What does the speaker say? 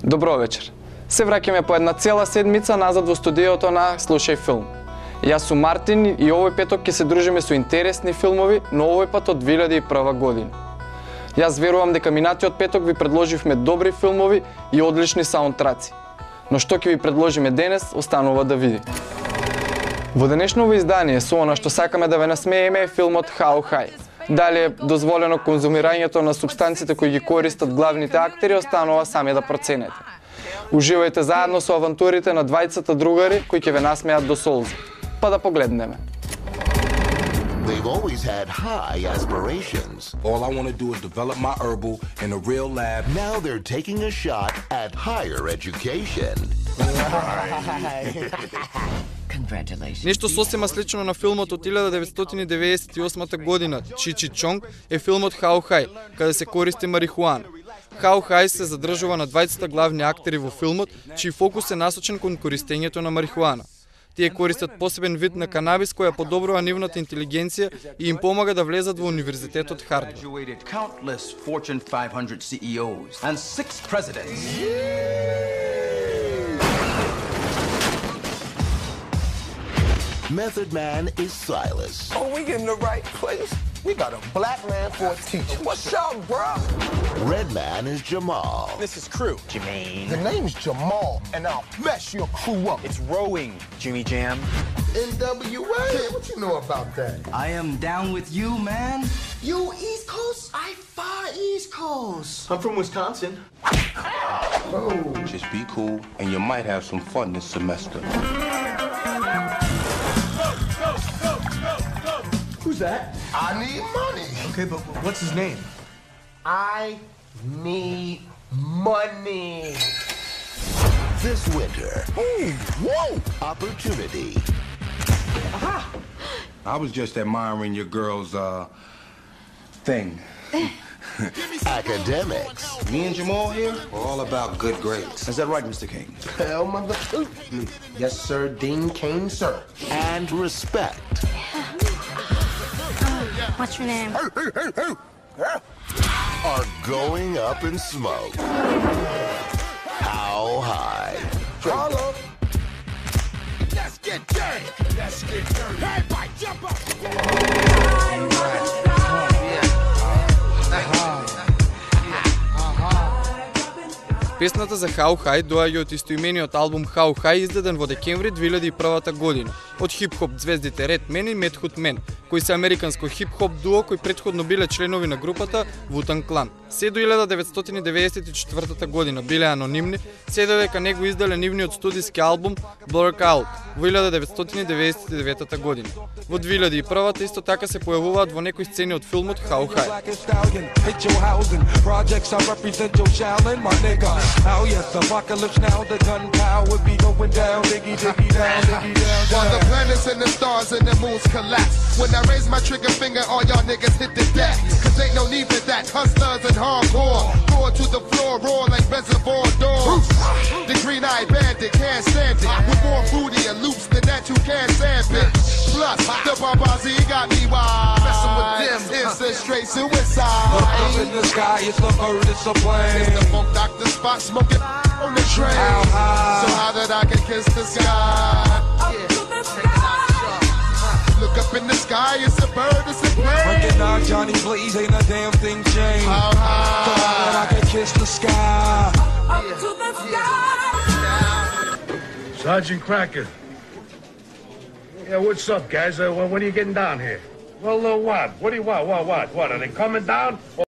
Добро вечер. Се враќаме по една цела седмица назад во студиото на Слушај филм. Јас сум Мартин и овој петок ќе се дружиме со интересни филмови, но овој пат од 2001 година. Јас верувам дека минатиот петок ви предложивме добри филмови и одлични саундтраци. Но што ќе ви предложиме денес, останува да види. Во денешново издание со она што сакаме да ве насмееме е филмот How High. Дали е дозволено конзумирањето на субстанциите кои ги користат главните актери, останува сами да проценете. Уживајте заедно со авантурите на двајцата другари кои ќе ве насмеат до солзи. Па да погледнеме. They've always had high aspirations. All I want to do is develop my herbal in a real lab. Now they're taking a shot at higher education. Нешто сосема слично на филмот од 1998 година, Чичи Чонг, е филмот How High, каде се користи марихуана. How High се задржува на двајцата главни актери во филмот, чиј фокус е насочен кон користењето на марихуана. Тие користат посебен вид на канабис која подобрува нивната интелигенција и им помага да влезат во универзитетот Харвард. Method Man is Silas. Oh, we in the right place. We got a black man for a teacher. What's up, bro? Red Man is Jamal. This is Crew. Jermaine. The name's Jamal, and I'll mess your crew up. It's Rowing, Jimmy Jam. NWA? Yeah, what you know about that? I am down with you, man. You East Coast? I far East Coast. I'm from Wisconsin. Oh. Just be cool, and you might have some fun this semester. Who's that? I need money. Okay, but what's his name? I need money. This winter. Ooh, whoa! Opportunity. Aha! I was just admiring your girl's, thing. Academics. Me and Jamal here are all about good grades. Is that right, Mr. King? Hell, mother. Yes, sir. Dean Kane, sir. And respect. What's your name? Are going up in smoke. How high? Carlo. Let's get dirty. Let's get dirty. Everybody jump up. Песната за How High доаѓа од истоимениот албум How High, издаден во декември 2001 година од хип-хоп звездите Red Man и Method Man, кои се американско хип-хоп дуо кои претходно биле членови на групата Wu-Tang Clan. Се до 1994 година биле анонимни, се додека не го издале нивниот студиски албум Blurred Out во 1999 година. Во 2001 исто така се појавуваат во некои сцени од филмот How High. Oh yes, apocalypse now, the gunpowder be going down, diggy, diggy, down, diggy, down, down. While the planets and the stars and the moons collapse. When I raise my trigger finger, all y'all niggas hit the deck. Cause ain't no need for that. Hustlers and hardcore. Roar to the floor, roar like reservoir dogs. The green-eyed bandit can't stand it. With more booty and loops than that you can't stand it. Plus, the Babazi got me wild. Messing with them, it's a straight suicide. Look up in the sky, it's a bird, it's a plane. It's the funk doctor spot smoking on the train. So how that I can kiss the sky? Look up in the sky, it's a bird, it's a plane. Breaking down Johnny Blaze, ain't a damn thing changed. How high? So how that I can kiss the sky? Up to the sky. Sergeant Crocker. Yeah, what's up, guys? When are you getting down here? Well, what? What do you want? What? Are they coming down?